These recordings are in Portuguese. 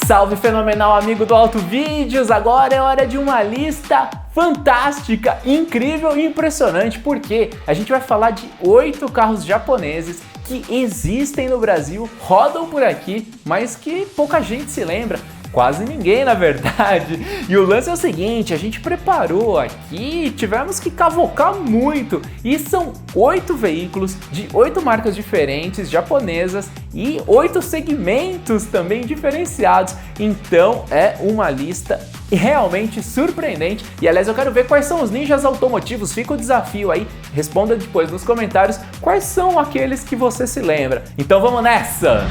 Salve fenomenal amigo do Auto Vídeos, agora é hora de uma lista fantástica, incrível e impressionante, porque a gente vai falar de 8 carros japoneses que existem no Brasil, rodam por aqui, mas que pouca gente se lembra. Quase ninguém, na verdade. E o lance é o seguinte, a gente preparou aqui, tivemos que cavocar muito. E são 8 veículos de 8 marcas diferentes, japonesas, e 8 segmentos também diferenciados. Então é uma lista realmente surpreendente. E aliás, eu quero ver quais são os ninjas automotivos. Fica o desafio aí, responda depois nos comentários quais são aqueles que você se lembra. Então vamos nessa!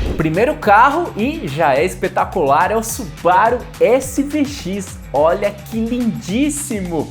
O primeiro carro, e já é espetacular, é o Subaru SVX. Olha que lindíssimo!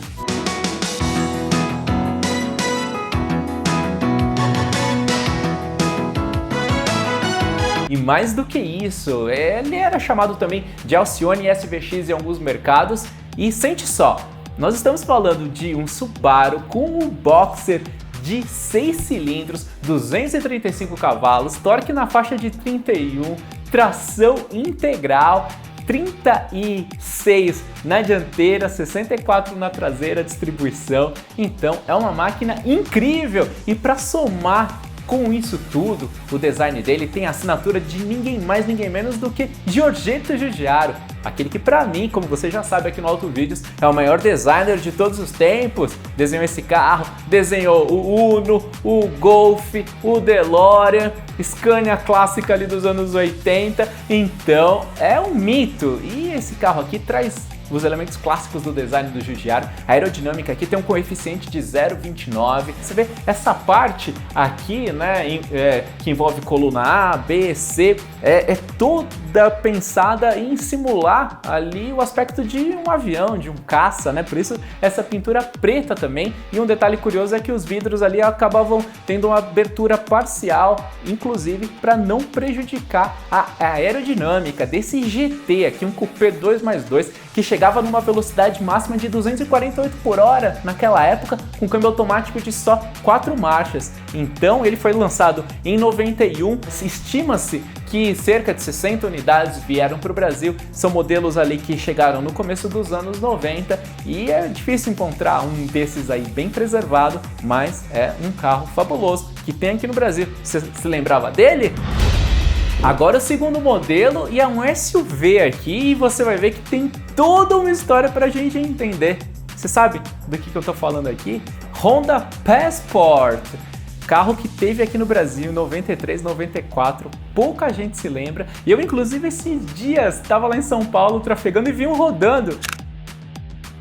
E mais do que isso, ele era chamado também de Alcione SVX em alguns mercados. E sente só, nós estamos falando de um Subaru com um boxer de 6 cilindros, 235 cavalos, torque na faixa de 31, tração integral, 36 na dianteira, 64 na traseira, distribuição. Então é uma máquina incrível. E para somar com isso tudo, o design dele tem a assinatura de ninguém mais, ninguém menos do que Giorgetto Giugiaro, aquele que pra mim, como você já sabe aqui no Auto Vídeos, é o maior designer de todos os tempos. Desenhou esse carro, desenhou o Uno, o Golf, o DeLorean, Scania clássica ali dos anos 80, então é um mito. E esse carro aqui traz os elementos clássicos do design do Giugiaro. A aerodinâmica aqui tem um coeficiente de 0,29. Você vê essa parte aqui, né, que envolve coluna A, B, C, é toda pensada em simular ali o aspecto de um avião, de um caça, né? Por isso essa pintura preta também. E um detalhe curioso é que os vidros ali acabavam tendo uma abertura parcial, inclusive para não prejudicar a aerodinâmica desse GT aqui, um Coupé 2+2, que chegava numa velocidade máxima de 248 por hora naquela época, com câmbio automático de só 4 marchas. Então ele foi lançado em 91, estima-se que cerca de 60 unidades vieram para o Brasil. São modelos ali que chegaram no começo dos anos 90 e é difícil encontrar um desses aí bem preservado, mas é um carro fabuloso que tem aqui no Brasil. Você se lembrava dele? Agora o segundo modelo, e é um SUV aqui, e você vai ver que tem toda uma história pra gente entender. Você sabe do que eu tô falando aqui? Honda Passport, carro que teve aqui no Brasil em 93, 94, pouca gente se lembra. E eu inclusive esses dias estava lá em São Paulo trafegando e vi um rodando.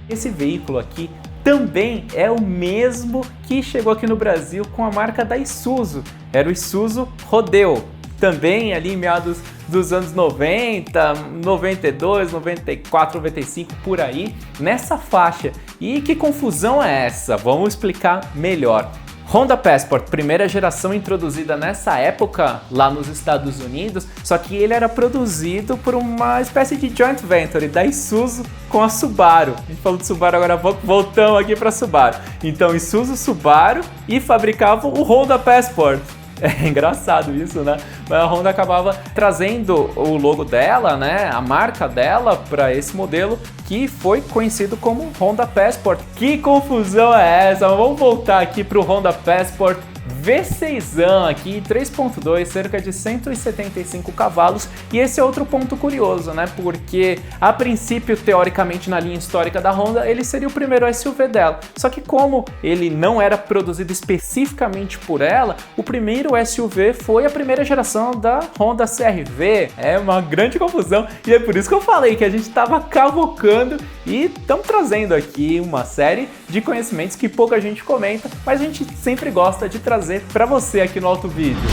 Esse veículo aqui também é o mesmo que chegou aqui no Brasil com a marca da Isuzu, era o Isuzu Rodeo. Também ali em meados dos anos 90, 92, 94, 95, por aí, nessa faixa. E que confusão é essa? Vamos explicar melhor. Honda Passport, primeira geração introduzida nessa época lá nos Estados Unidos, só que ele era produzido por uma espécie de joint venture da Isuzu com a Subaru. A gente falou de Subaru, agora voltamos aqui para Subaru. Então Isuzu, Subaru, e fabricavam o Honda Passport. É engraçado isso, né? Mas a Honda acabava trazendo o logo dela, né? A marca dela para esse modelo que foi conhecido como Honda Passport. Que confusão é essa? Vamos voltar aqui para o Honda Passport V6 aqui, 3.2, cerca de 175 cavalos. E esse é outro ponto curioso, né? Porque a princípio, teoricamente, na linha histórica da Honda, ele seria o primeiro SUV dela. Só que como ele não era produzido especificamente por ela, o primeiro SUV foi a primeira geração da Honda CR-V. É uma grande confusão e é por isso que eu falei que a gente estava cavocando e estamos trazendo aqui uma série de conhecimentos que pouca gente comenta, mas a gente sempre gosta de trazer para você aqui no Auto Vídeos.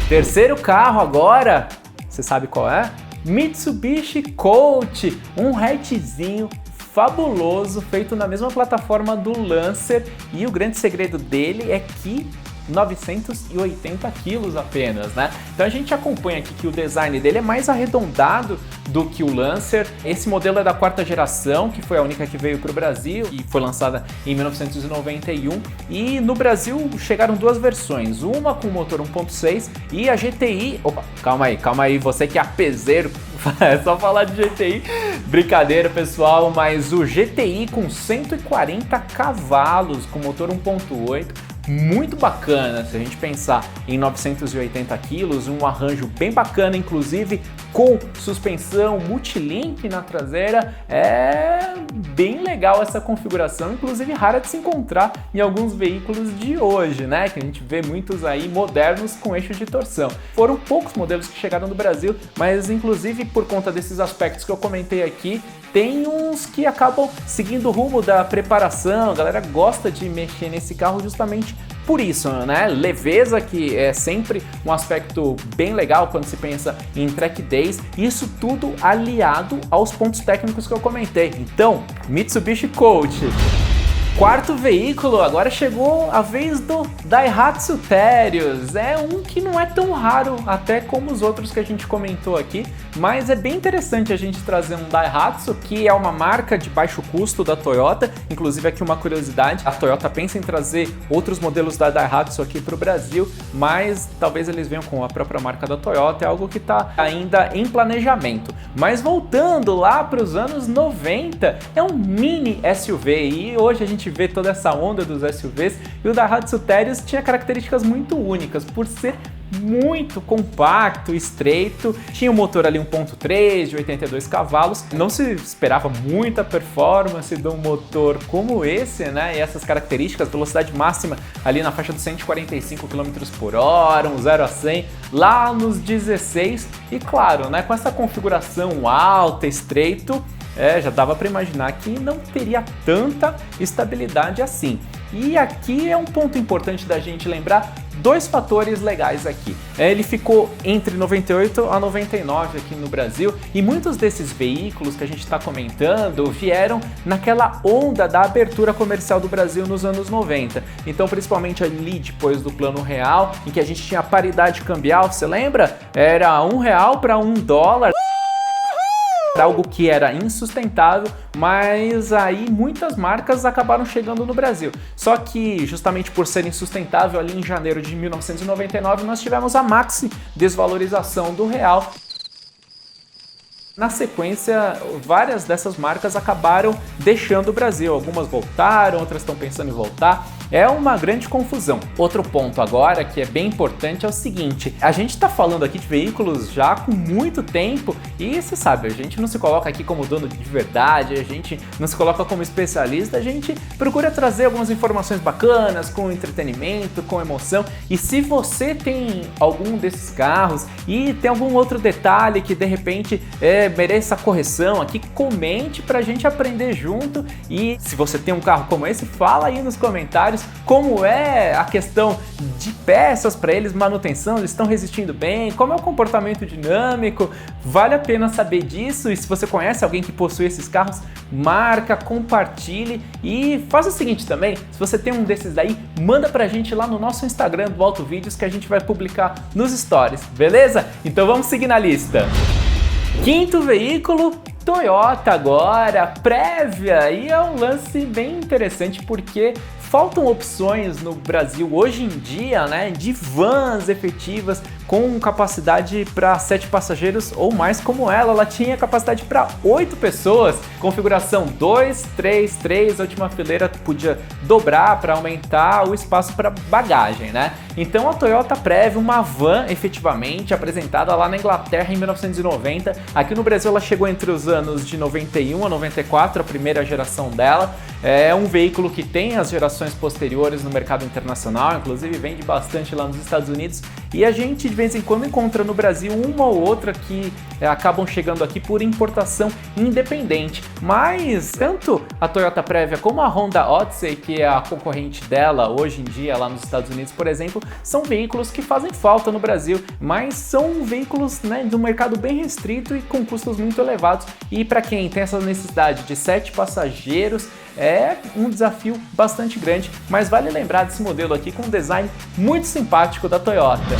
Terceiro carro agora, você sabe qual é? Mitsubishi Colt, um hatchzinho fabuloso, feito na mesma plataforma do Lancer, e o grande segredo dele é que 980 quilos apenas, né? Então a gente acompanha aqui que o design dele é mais arredondado do que o Lancer. Esse modelo é da 4ª geração, que foi a única que veio para o Brasil e foi lançada em 1991. E no Brasil chegaram duas versões, uma com motor 1.6 e a GTI... Opa, calma aí, você que é apezeiro, é só falar de GTI. Brincadeira, pessoal, mas o GTI com 140 cavalos, com motor 1.8, muito bacana. Se a gente pensar em 980 quilos, um arranjo bem bacana, inclusive com suspensão multilink na traseira, é bem legal essa configuração, inclusive rara de se encontrar em alguns veículos de hoje, né? Que a gente vê muitos aí modernos com eixo de torção. Foram poucos modelos que chegaram no Brasil, mas inclusive por conta desses aspectos que eu comentei aqui, tem uns que acabam seguindo o rumo da preparação. A galera gosta de mexer nesse carro justamente por isso, né? Leveza, que é sempre um aspecto bem legal quando se pensa em track days, isso tudo aliado aos pontos técnicos que eu comentei. Então, Mitsubishi Colt. Quarto veículo, agora chegou a vez do Daihatsu Terios. É um que não é tão raro até como os outros que a gente comentou aqui, mas é bem interessante a gente trazer um Daihatsu, que é uma marca de baixo custo da Toyota. Inclusive aqui uma curiosidade, a Toyota pensa em trazer outros modelos da Daihatsu aqui para o Brasil, mas talvez eles venham com a própria marca da Toyota, é algo que está ainda em planejamento. Mas voltando lá para os anos 90, é um mini SUV e hoje a gente vê toda essa onda dos SUVs, e o Daihatsu Terios tinha características muito únicas por ser muito compacto, estreito, tinha um motor ali 1.3 de 82 cavalos, não se esperava muita performance de um motor como esse, né? E essas características, velocidade máxima ali na faixa dos 145 km por hora, um 0 a 100 lá nos 16, e claro, né, com essa configuração alta, estreito, já dava para imaginar que não teria tanta estabilidade assim. E aqui é um ponto importante da gente lembrar dois fatores legais aqui. Ele ficou entre 98 a 99 aqui no Brasil, e muitos desses veículos que a gente está comentando vieram naquela onda da abertura comercial do Brasil nos anos 90. Então, principalmente ali depois do Plano Real, em que a gente tinha paridade cambial, você lembra? Era R$1 para $1. Algo que era insustentável, mas aí muitas marcas acabaram chegando no Brasil. Só que justamente por ser insustentável, ali em janeiro de 1999 nós tivemos a maxi desvalorização do real. Na sequência, várias dessas marcas acabaram deixando o Brasil. Algumas voltaram, outras estão pensando em voltar. É uma grande confusão. Outro ponto agora que é bem importante é o seguinte: a gente está falando aqui de veículos já com muito tempo e você sabe, a gente não se coloca aqui como dono de verdade, a gente não se coloca como especialista, a gente procura trazer algumas informações bacanas, com entretenimento, com emoção. E se você tem algum desses carros e tem algum outro detalhe que de repente mereça correção aqui, comente pra gente aprender junto. E se você tem um carro como esse, fala aí nos comentários como é a questão de peças para eles, manutenção, eles estão resistindo bem, como é o comportamento dinâmico. Vale a pena saber disso, e se você conhece alguém que possui esses carros, marca, compartilhe e faça o seguinte também: se você tem um desses daí, manda pra gente lá no nosso Instagram do Auto Vídeos, que a gente vai publicar nos stories, beleza? Então vamos seguir na lista. Quinto veículo, Toyota agora, Prévia, e é um lance bem interessante porque faltam opções no Brasil hoje em dia, né, de vans efetivas com capacidade para 7 passageiros ou mais como ela tinha capacidade para 8 pessoas, configuração 2, 3, 3, a última fileira podia dobrar para aumentar o espaço para bagagem, né? Então a Toyota Prévia, uma van efetivamente apresentada lá na Inglaterra em 1990, aqui no Brasil ela chegou entre os anos de 91 a 94, a primeira geração dela. É um veículo que tem as gerações posteriores no mercado internacional, inclusive vende bastante lá nos Estados Unidos, e a gente de vez em quando encontra no Brasil uma ou outra que acabam chegando aqui por importação independente. Mas tanto a Toyota Prévia como a Honda Odyssey, que é a concorrente dela hoje em dia lá nos Estados Unidos, por exemplo, são veículos que fazem falta no Brasil, mas são veículos, né, de um mercado bem restrito e com custos muito elevados. E para quem tem essa necessidade de 7 passageiros, é um desafio bastante grande, mas vale lembrar desse modelo aqui com um design muito simpático da Toyota.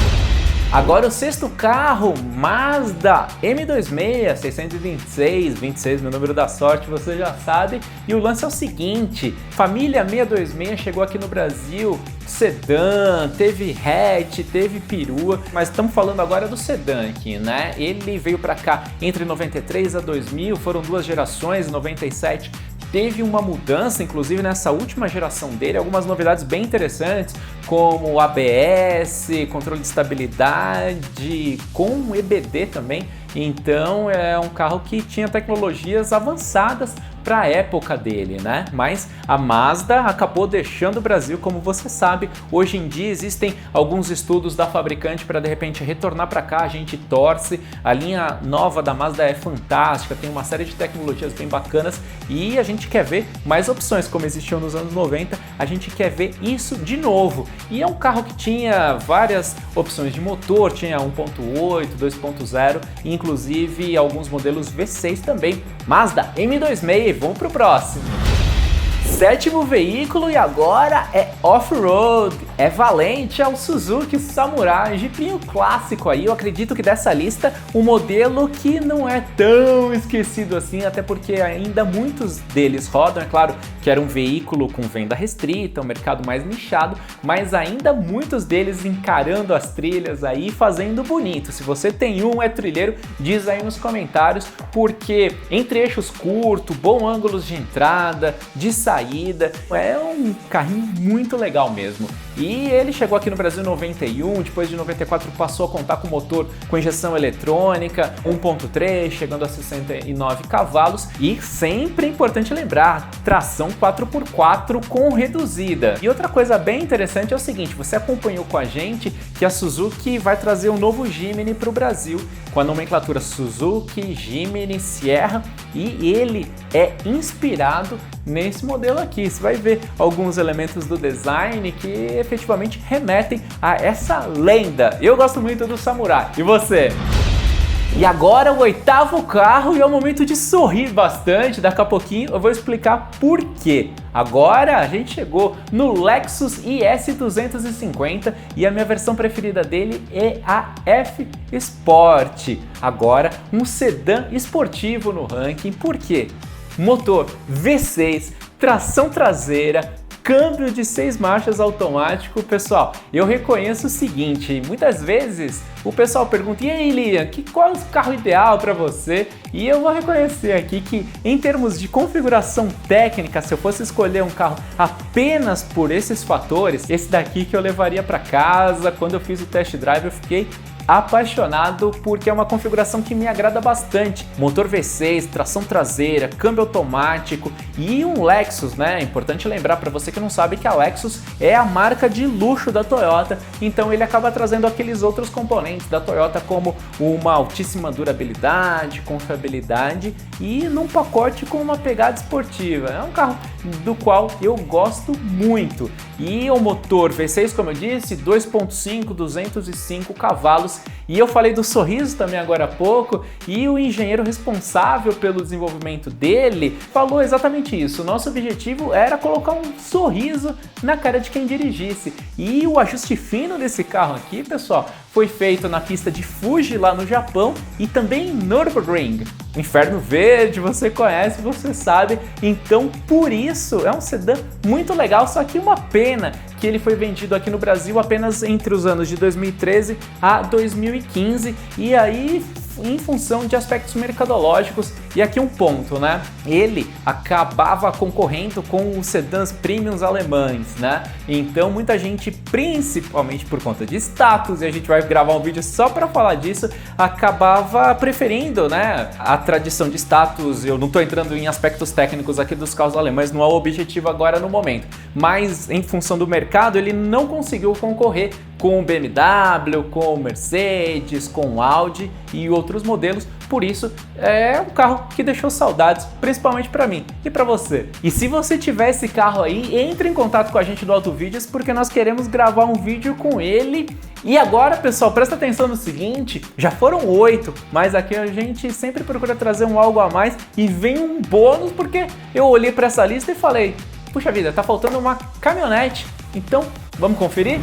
Agora o sexto carro, Mazda M26, 626, 26 meu número da sorte, você já sabe. E o lance é o seguinte, família 626 chegou aqui no Brasil, sedã, teve hatch, teve perua, mas estamos falando agora do sedã aqui, né? Ele veio para cá entre 93 a 2000, foram duas gerações, 97 teve uma mudança, inclusive nessa última geração dele, algumas novidades bem interessantes, como ABS, controle de estabilidade, com EBD também. Então é um carro que tinha tecnologias avançadas para a época dele, né? Mas a Mazda acabou deixando o Brasil, como você sabe. Hoje em dia existem alguns estudos da fabricante para de repente retornar para cá, a gente torce. A linha nova da Mazda é fantástica, tem uma série de tecnologias bem bacanas e a gente quer ver mais opções como existiam nos anos 90, a gente quer ver isso de novo. E é um carro que tinha várias opções de motor, tinha 1.8, 2.0 e inclusive alguns modelos V6 também. Mazda M26, vamos pro próximo. Sétimo veículo e agora é off-road, é valente, é o Suzuki Samurai, jipinho clássico aí. Eu acredito que dessa lista o modelo que não é tão esquecido assim, até porque ainda muitos deles rodam, é claro que era um veículo com venda restrita, um mercado mais nichado, mas ainda muitos deles encarando as trilhas aí, fazendo bonito. Se você tem um, é trilheiro, diz aí nos comentários, porque entre eixos curtos, bons ângulos de entrada, de saída, é um carrinho muito legal mesmo. E ele chegou aqui no Brasil em 91, depois de 94 passou a contar com motor com injeção eletrônica, 1.3, chegando a 69 cavalos e sempre é importante lembrar, tração 4x4 com reduzida. E outra coisa bem interessante é o seguinte, você acompanhou com a gente que a Suzuki vai trazer um novo Jimny para o Brasil, com a nomenclatura Suzuki, Jimny, Sierra, e ele é inspirado nesse modelo aqui. Você vai ver alguns elementos do design que efetivamente remetem a essa lenda. Eu gosto muito do Samurai. E você? E agora o oitavo carro e é o momento de sorrir bastante. Daqui a pouquinho eu vou explicar por quê. Agora a gente chegou no Lexus IS 250 e a minha versão preferida dele é a F Sport. Agora um sedã esportivo no ranking. Por quê? Motor V6, tração traseira, câmbio de 6 marchas automático. Pessoal, eu reconheço o seguinte, muitas vezes o pessoal pergunta, e aí Liam, qual é o carro ideal para você? E eu vou reconhecer aqui que em termos de configuração técnica, se eu fosse escolher um carro apenas por esses fatores, esse daqui que eu levaria para casa. Quando eu fiz o test drive eu fiquei apaixonado porque é uma configuração que me agrada bastante. Motor V6, tração traseira, câmbio automático e um Lexus, né? É importante lembrar para você que não sabe que a Lexus é a marca de luxo da Toyota, então ele acaba trazendo aqueles outros componentes da Toyota como uma altíssima durabilidade, confiabilidade e num pacote com uma pegada esportiva. É um carro do qual eu gosto muito. E o motor V6, como eu disse, 2.5, 205 cavalos. E eu falei do sorriso também agora há pouco, e o engenheiro responsável pelo desenvolvimento dele falou exatamente isso. O nosso objetivo era colocar um sorriso na cara de quem dirigisse. E o ajuste fino desse carro aqui, pessoal, foi feito na pista de Fuji lá no Japão e também em Nürburgring. Inferno Verde, você conhece, você sabe, então por isso é um sedã muito legal, só que uma pena que ele foi vendido aqui no Brasil apenas entre os anos de 2013 a 2015 e aí em função de aspectos mercadológicos. E aqui um ponto, né? Ele acabava concorrendo com os sedãs premiums alemães, né? Então muita gente, principalmente por conta de status, e a gente vai gravar um vídeo só para falar disso, acabava preferindo, né, a tradição de status. Eu não estou entrando em aspectos técnicos aqui dos carros alemães, não é o objetivo agora no momento, mas em função do mercado ele não conseguiu concorrer com o BMW, com o Mercedes, com o Audi e outros modelos, Por isso, é um carro que deixou saudades, principalmente para mim e para você. E se você tiver esse carro aí, entre em contato com a gente do Autovídeos, porque nós queremos gravar um vídeo com ele. E agora, pessoal, presta atenção no seguinte, já foram 8, mas aqui a gente sempre procura trazer um algo a mais e vem um bônus, porque eu olhei para essa lista e falei, puxa vida, tá faltando uma caminhonete, então vamos conferir?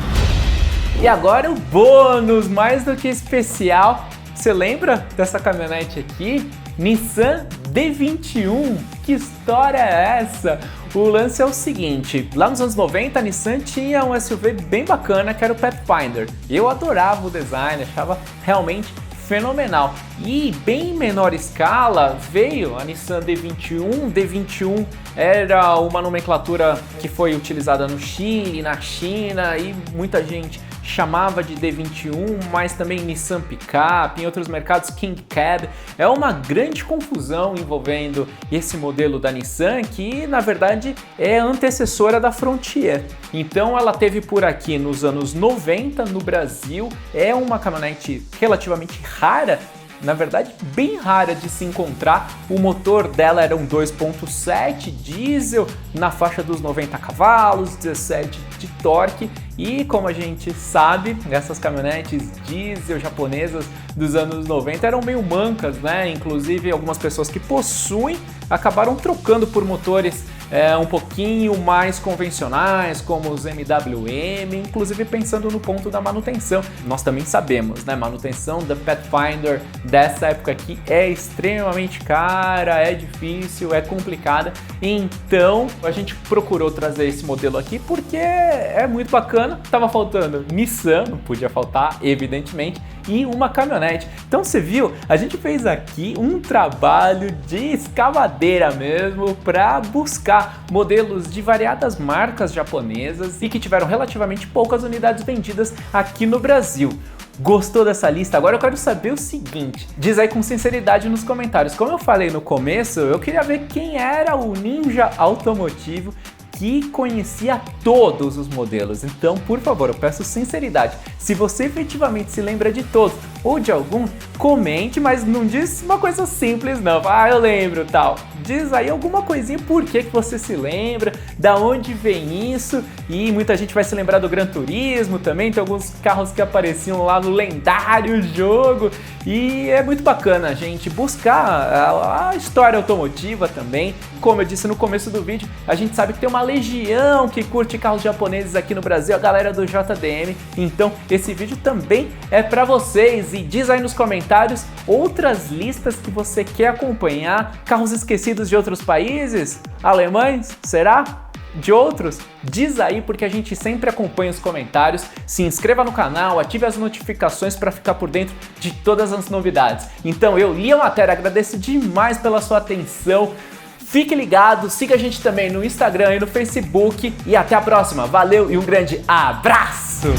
E agora o bônus mais do que especial. Você lembra dessa caminhonete aqui? Nissan D21. Que história é essa? O lance é o seguinte, lá nos anos 90 a Nissan tinha um SUV bem bacana que era o Pathfinder. Eu adorava o design, achava realmente fenomenal. E bem em menor escala veio a Nissan D21. D21 era uma nomenclatura que foi utilizada no Chile, na China, e muita gente chamava de D21, mas também Nissan Pickup, em outros mercados King Cab. É uma grande confusão envolvendo esse modelo da Nissan, que na verdade é antecessora da Frontier. Então ela teve por aqui nos anos 90 no Brasil, é uma caminhonete relativamente rara, na verdade bem rara de se encontrar. O motor dela era um 2.7 diesel na faixa dos 90 cavalos, 17 de torque, e como a gente sabe, essas caminhonetes diesel japonesas dos anos 90 eram meio mancas, né? Inclusive algumas pessoas que possuem acabaram trocando por motores um pouquinho mais convencionais, como os MWM, inclusive pensando no ponto da manutenção. Nós também sabemos, né? Manutenção da Pathfinder dessa época aqui é extremamente cara, é difícil, é complicada. Então a gente procurou trazer esse modelo aqui porque é muito bacana. Tava faltando Nissan, não podia faltar, evidentemente, e uma caminhonete. Então você viu, a gente fez aqui um trabalho de escavadeira mesmo para buscar modelos de variadas marcas japonesas e que tiveram relativamente poucas unidades vendidas aqui no Brasil. Gostou dessa lista? Agora eu quero saber o seguinte, diz aí com sinceridade nos comentários. Como eu falei no começo, eu queria ver quem era o ninja automotivo que conhecia todos os modelos. Então, por favor, eu peço sinceridade. Se você efetivamente se lembra de todos ou de algum, comente, mas não diz uma coisa simples não. Ah, eu lembro, tal. Diz aí alguma coisinha, por que você se lembra, da onde vem isso. E muita gente vai se lembrar do Gran Turismo também, tem alguns carros que apareciam lá no lendário jogo. E é muito bacana a gente buscar a história automotiva também. Como eu disse no começo do vídeo, a gente sabe que tem uma legião que curte carros japoneses aqui no Brasil, a galera do JDM. Então esse vídeo também é para vocês. E diz aí nos comentários outras listas que você quer acompanhar, carros esquecidos de outros países, alemães, será? De outros? Diz aí, porque a gente sempre acompanha os comentários. Se inscreva no canal, ative as notificações para ficar por dentro de todas as novidades. Então eu, Liam Matera, agradeço demais pela sua atenção. Fique ligado, siga a gente também no Instagram e no Facebook e até a próxima. Valeu e um grande abraço!